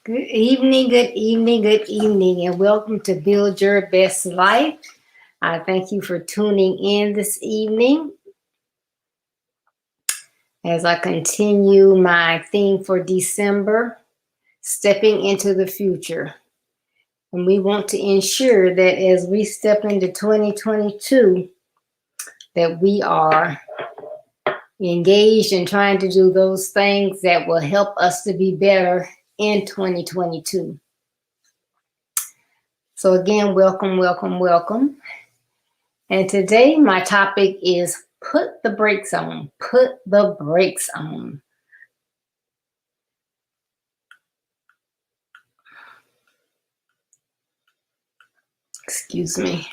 Good evening, good evening, and welcome to Build Your Best Life. I thank you for tuning in this evening as I continue my theme for December, stepping into the future. And we want to ensure that as we step into 2022, that we are engaged in trying to do those things that will help us to be better in 2022. So again, welcome, welcome, welcome. And today my topic is put the brakes on. Put the brakes on. Excuse me.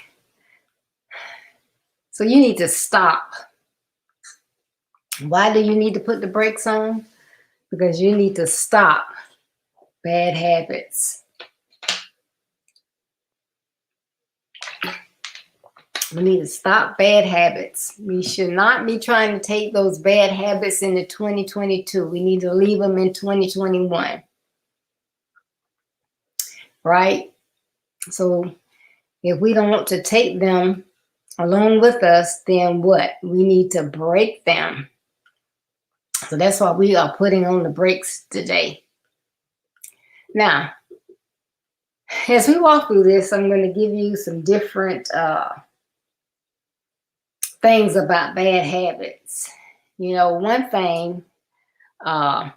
So you need to stop. Why do you need to put the brakes on? Because you need to stop bad habits. We need to stop bad habits. We should not be trying to take those bad habits into 2022. We need to leave them in 2021. Right? So if we don't want to take them along with us, then what? We need to break them. So that's why we are putting on the brakes today. Now, as we walk through this, I'm going to give you some different things about bad habits. You know, one thing, a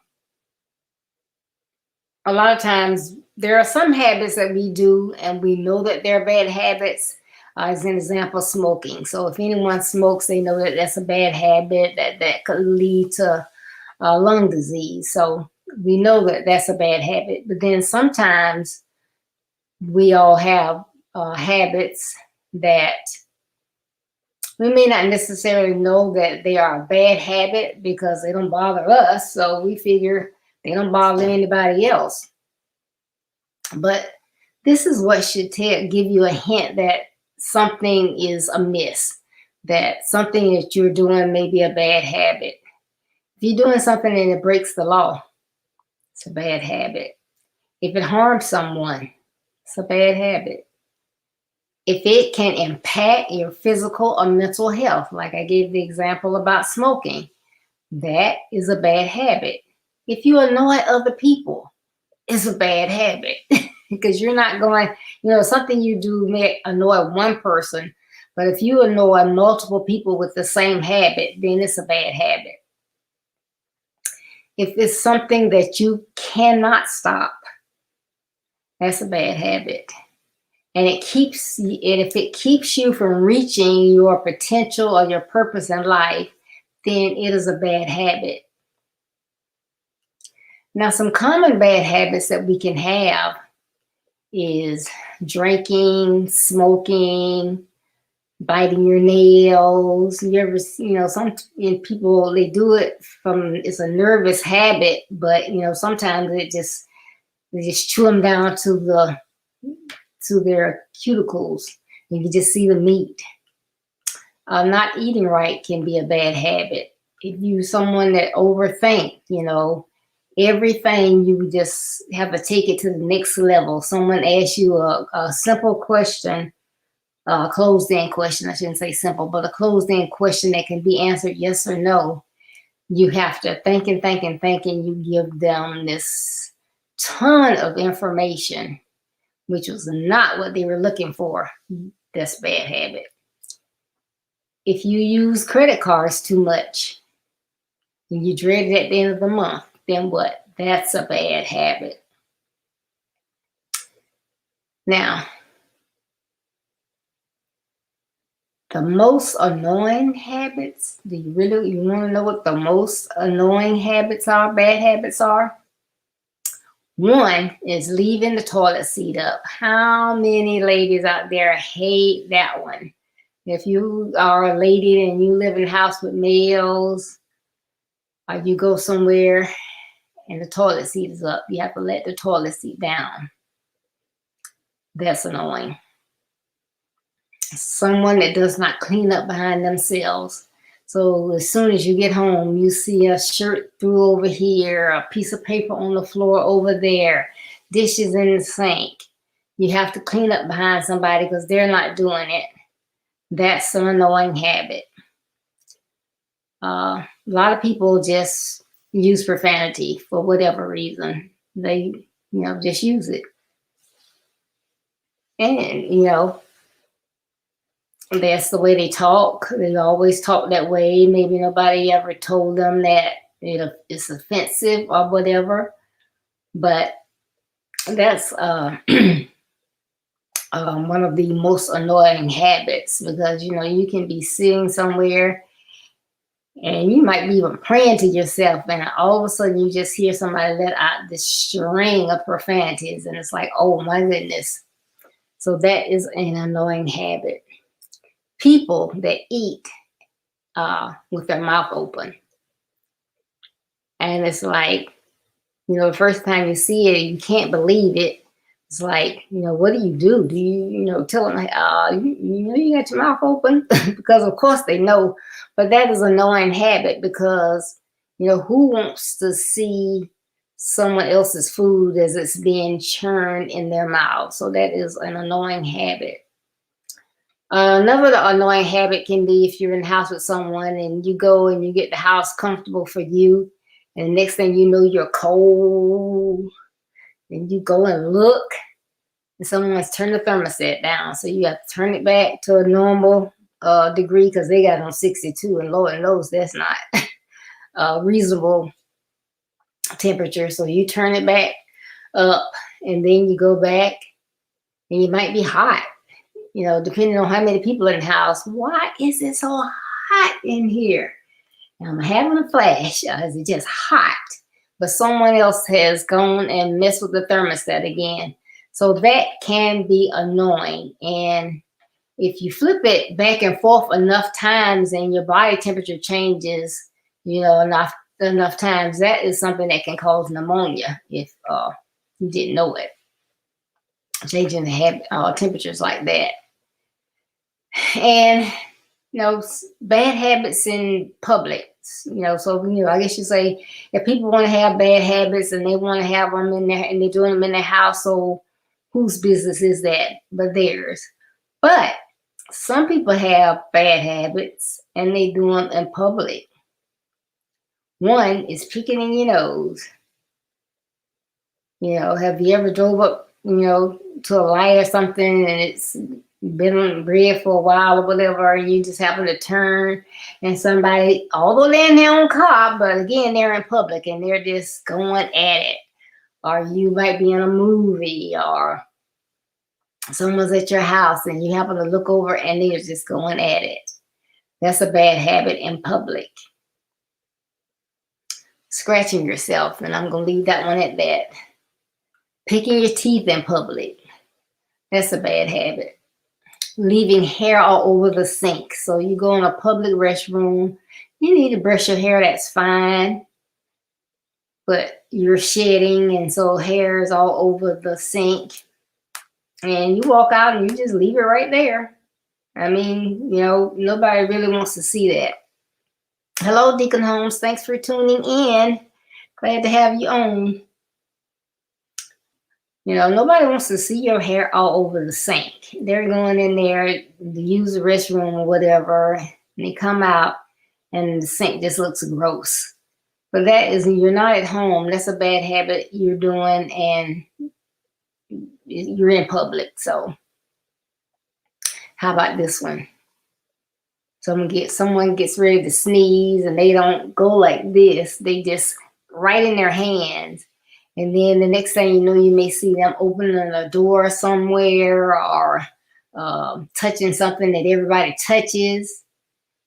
lot of times there are some habits that we do and we know that they're bad habits. As an example, smoking. So if anyone smokes, they know that that's a bad habit that could lead to lung disease. So we know that that's a bad habit. But then sometimes we all have habits that we may not necessarily know that they are a bad habit because they don't bother us. So we figure they don't bother anybody else. But this is what should give you a hint that something is amiss, that something that you're doing may be a bad habit. If you're doing something and it breaks the law, it's a bad habit. If it harms someone, it's a bad habit. If it can impact your physical or mental health, like I gave the example about smoking, that is a bad habit. If you annoy other people, it's a bad habit. Because you're not going, something you do may annoy one person, but if you annoy multiple people with the same habit, then it's a bad habit. If it's something that you cannot stop, that's a bad habit. And if it keeps you from reaching your potential or your purpose in life, then it is a bad habit. Now, some common bad habits that we can have is drinking, smoking, biting your nails. You ever, some people, they do it it's a nervous habit, but sometimes they just chew them down to their cuticles. You can just see the meat. Not eating right can be a bad habit. If you're someone that overthink, everything, you just have to take it to the next level. Someone asks you a simple question, a closed-end question. I shouldn't say simple, but a closed-end question that can be answered yes or no. You have to think and think and think, and you give them this ton of information, which was not what they were looking for. That's a bad habit. If you use credit cards too much and you dread it at the end of the month, then what? That's a bad habit. Now, the most annoying habits, you want to know what the most annoying habits are, bad habits are? One is leaving the toilet seat up. How many ladies out there hate that one? If you are a lady and you live in a house with males, or you go somewhere and the toilet seat is up, you have to let the toilet seat down. That's annoying. Someone that does not clean up behind themselves. So as soon as you get home, you see a shirt through over here, a piece of paper on the floor over there. dishes in the sink. You have to clean up behind somebody because they're not doing it. That's an annoying habit. A lot of people just use profanity for whatever reason. They, just use it. And, that's the way they talk. They always talk that way. Maybe nobody ever told them that it's offensive or whatever. But that's one of the most annoying habits, because you can be sitting somewhere and you might be even praying to yourself, and all of a sudden you just hear somebody let out this string of profanities, and it's like, oh my goodness. So that is an annoying habit. People that eat with their mouth open, and it's like, the first time you see it, you can't believe it. It's like, what do? Do you, tell them, you got your mouth open? Because of course they know, but that is an annoying habit, because, who wants to see someone else's food as it's being churned in their mouth? So that is an annoying habit. Another annoying habit can be if you're in the house with someone and you go and you get the house comfortable for you, and the next thing you know, you're cold. And you go and look, and someone's turned the thermostat down. So you have to turn it back to a normal degree, because they got on 62, and Lord knows that's not a reasonable temperature. So you turn it back up, and then you go back, and you might be hot, depending on how many people in the house. Why is it so hot in here? And I'm having a flash. Is it just hot? But someone else has gone and messed with the thermostat again. So that can be annoying. And if you flip it back and forth enough times and your body temperature changes, enough times, that is something that can cause pneumonia if you didn't know it. Changing the temperatures like that. And, bad habits in public. So, I guess you say, if people want to have bad habits and they want to have them in there and they're doing them in their household, whose business is that but theirs? But some people have bad habits and they do them in public. One is picking in your nose. Have you ever drove up, to a light or something, and it's been red for a while or whatever, and you just happen to turn, and somebody, although they're in their own car, but again, they're in public and they're just going at it. Or you might be in a movie, or someone's at your house and you happen to look over and they're just going at it. That's a bad habit in public. Scratching yourself, and I'm going to leave that one at that. Picking your teeth in public. That's a bad habit. Leaving hair all over the sink. So you go in a public restroom, you need to brush your hair, that's fine. But you're shedding, and so hair is all over the sink. And you walk out and you just leave it right there. I mean, nobody really wants to see that. Hello, Deacon Holmes. Thanks for tuning in. Glad to have you on. Nobody wants to see your hair all over the sink. They're going in there to use the restroom or whatever, and they come out and the sink just looks gross. But you're not at home. That's a bad habit you're doing, and you're in public. So how about this one? Someone gets ready to sneeze and they don't go like this. They just right in their hands. And then the next thing you know, you may see them opening a door somewhere, or touching something that everybody touches.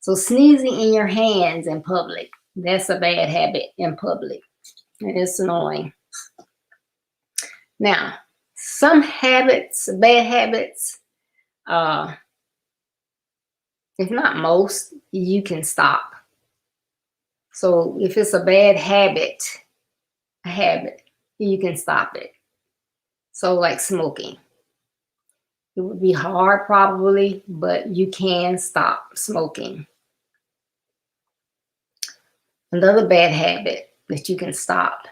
So sneezing in your hands in public, that's a bad habit in public. And it's annoying. Now, some habits, bad habits, if not most, you can stop. So if it's a bad habit, you can stop it. So like smoking. It would be hard probably, but you can stop smoking. Another bad habit that you can stop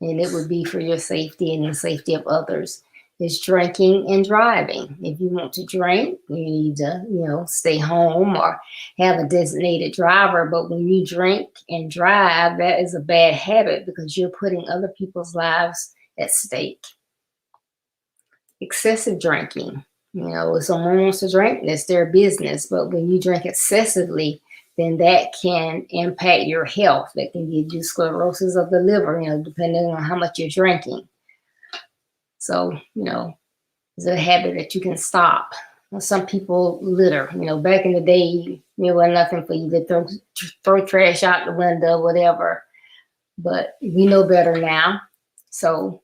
and it would be for your safety and the safety of others, is drinking and driving. If you want to drink, you need to, stay home or have a designated driver. But when you drink and drive, that is a bad habit because you're putting other people's lives at stake. Excessive drinking. If someone wants to drink, that's their business. But when you drink excessively, then that can impact your health. That can give you sclerosis of the liver, depending on how much you're drinking. So, it's a habit that you can stop. Some people litter. Back in the day, it was nothing for you to throw trash out the window, whatever. But we know better now. So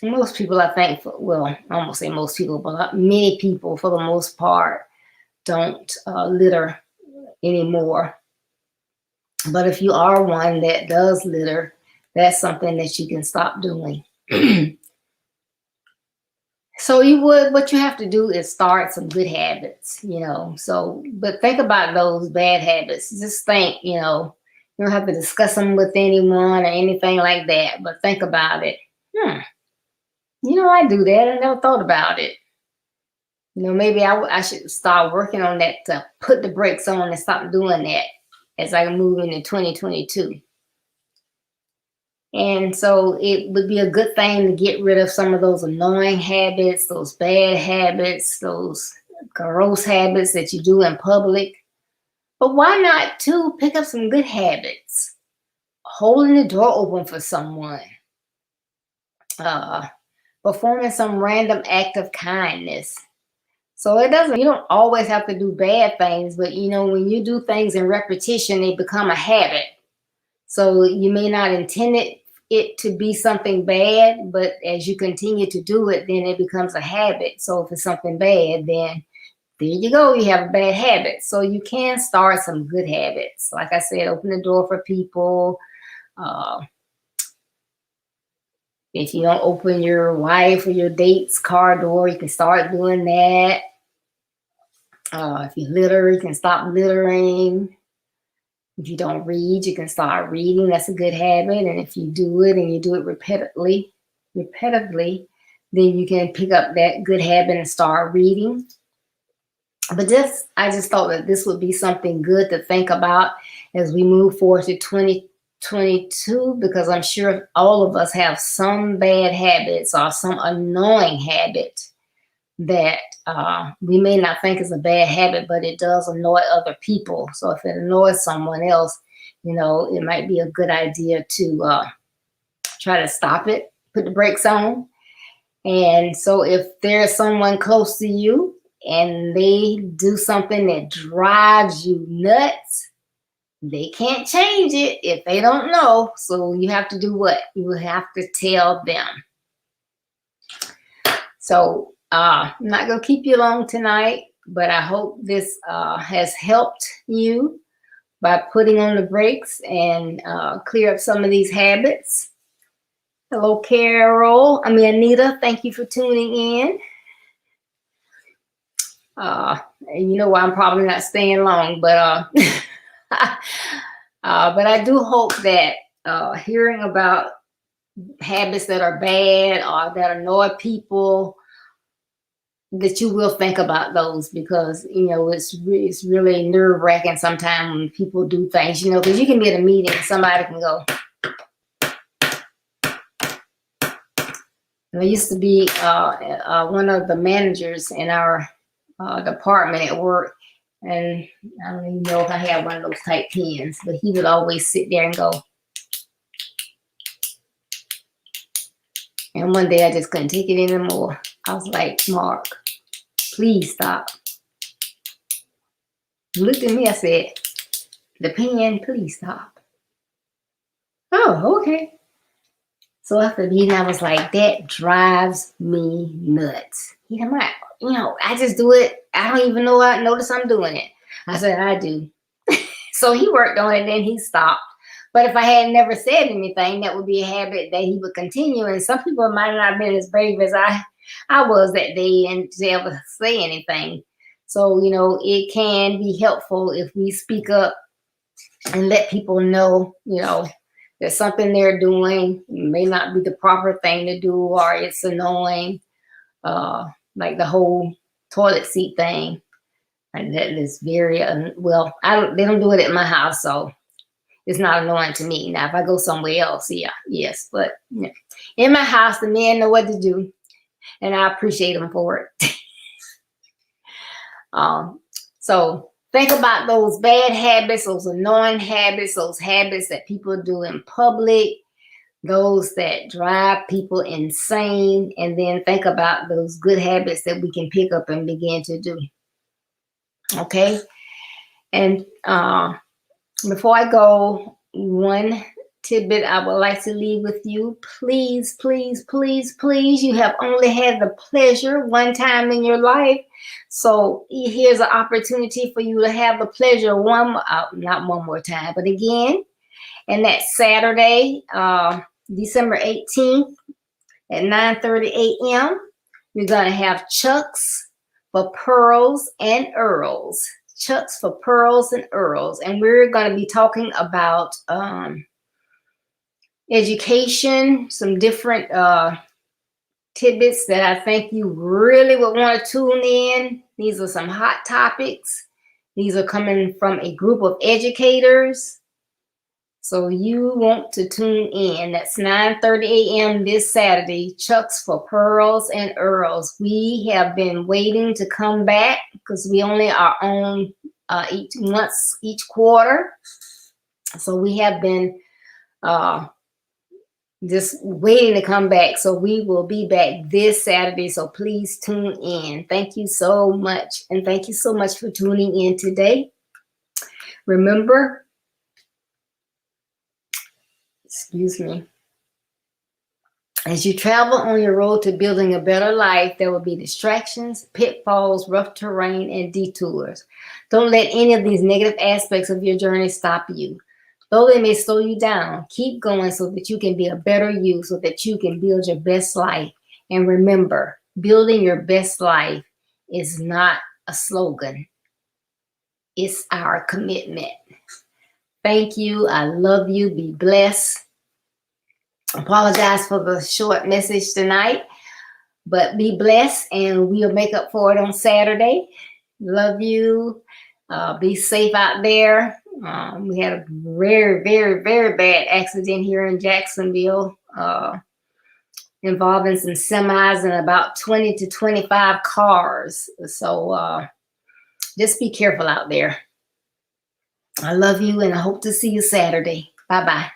most people, I think, well, I won't say most people, but many people, for the most part, don't litter anymore. But if you are one that does litter, that's something that you can stop doing. So what you have to do is start some good habits, but think about those bad habits. Just think, you don't have to discuss them with anyone or anything like that, but think about it. I do that. I never thought about it. Maybe I should start working on that to put the brakes on and stop doing that as I move into 2022. And so it would be a good thing to get rid of some of those annoying habits, those bad habits, those gross habits that you do in public. But why not, too, pick up some good habits? Holding the door open for someone. Performing some random act of kindness. So you don't always have to do bad things, but when you do things in repetition, they become a habit. So you may not intend it to be something bad, but as you continue to do it, then it becomes a habit. So if it's something bad, then there you go, you have a bad habit. So you can start some good habits. Like I said, open the door for people. If you don't open your wife or your date's car door, you can start doing that. If you litter, you can stop littering. If you don't read, you can start reading. That's a good habit. And if you do it and you do it repetitively, then you can pick up that good habit and start reading. But I just thought that this would be something good to think about as we move forward to 2022, because I'm sure all of us have some bad habits or some annoying habit that we may not think is a bad habit, but it does annoy other people. So if it annoys someone else, it might be a good idea to try to stop it, put the brakes on. And so if there's someone close to you and they do something that drives you nuts, they can't change it if they don't know. So you have to do what? You have to tell them. So I'm not going to keep you long tonight, but I hope this has helped you by putting on the brakes and clear up some of these habits. Hello, Anita, thank you for tuning in. And you know why I'm probably not staying long, but but I do hope that hearing about habits that are bad or that annoy people, that you will think about those, because it's really nerve-wracking sometimes when people do things, because you can be at a meeting and somebody can go. And I used to be one of the managers in our department at work, and I don't even know if I had one of those type pens, but he would always sit there and go. And one day I just couldn't take it anymore. I was like, Mark, please stop. He looked at me, I said, the pen, please stop. Oh, okay. So after the meeting, I was like, that drives me nuts. I'm like, I just do it. I don't even notice I'm doing it. I said, I do. So he worked on it, then he stopped. But if I had never said anything, that would be a habit that he would continue. And some people might not have been as brave as I was that day and to be able to say anything. So, it can be helpful if we speak up and let people know, that that something they're doing may not be the proper thing to do, or it's annoying, like the whole toilet seat thing. And that is very, well, they don't do it at my house, so it's not annoying to me. Now, if I go somewhere else, yeah, yes. But yeah. In my house, the men know what to do, and I appreciate them for it. So think about those bad habits, those annoying habits, those habits that people do in public, those that drive people insane, and then think about those good habits that we can pick up and begin to do. Okay? And before I go, one tidbit I would like to leave with you. Please, please, please, please, you have only had the pleasure one time in your life. So here's an opportunity for you to have the pleasure not one more time, but again. And that's Saturday, December 18th at 9:30 a.m. We're going to have Chucks for Pearls and Earls. Chucks for Pearls and Earls. And we're going to be talking about education, some different tidbits that I think you really would want to tune in. These are some hot topics. These are coming from a group of educators. So you want to tune in. That's 9:30 a.m. this Saturday, Chucks for Pearls and Earls. We have been waiting to come back because we only are on each quarter. So we have been just waiting to come back. So we will be back this Saturday. So please tune in. Thank you so much. And thank you so much for tuning in today. Remember, excuse me, as you travel on your road to building a better life, there will be distractions, pitfalls, rough terrain, and detours. Don't let any of these negative aspects of your journey stop you. Though they may slow you down, keep going so that you can be a better you, so that you can build your best life. And remember, building your best life is not a slogan. It's our commitment. Thank you. I love you. Be blessed. Apologize for the short message tonight, but be blessed, and we'll make up for it on Saturday. Love you. Be safe out there. We had a very, very, very bad accident here in Jacksonville involving some semis and about 20 to 25 cars. So just be careful out there. I love you, and I hope to see you Saturday. Bye-bye.